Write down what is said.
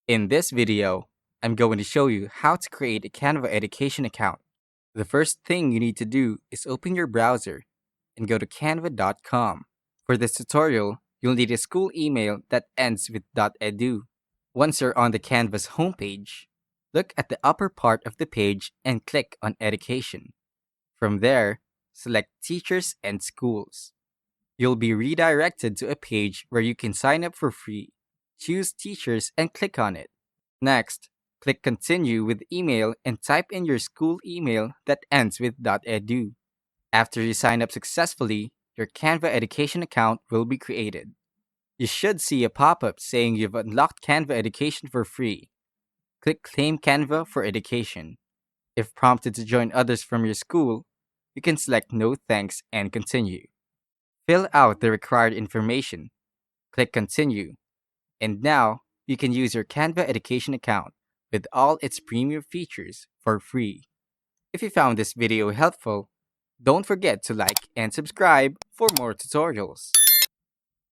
In this video, I'm going to show you how to create a Canva Education account. The first thing you need to do is open your browser and go to canva.com. For this tutorial, you'll need a school email that ends with .edu. Once you're on the Canva's homepage, look at the upper part of the page and click on Education. From there, select Teachers and Schools. You'll be redirected to a page where you can sign up for free. Choose Teachers and click on it. Next, click Continue with Email and type in your school email that ends with .edu. After you sign up successfully, your Canva Education account will be created. You should see a pop-up saying you've unlocked Canva Education for free. Click Claim Canva for Education. If prompted to join others from your school, you can select No Thanks and Continue. Fill out the required information. Click Continue. And now, you can use your Canva Education account with all its premium features for free. If you found this video helpful, don't forget to like and subscribe for more tutorials.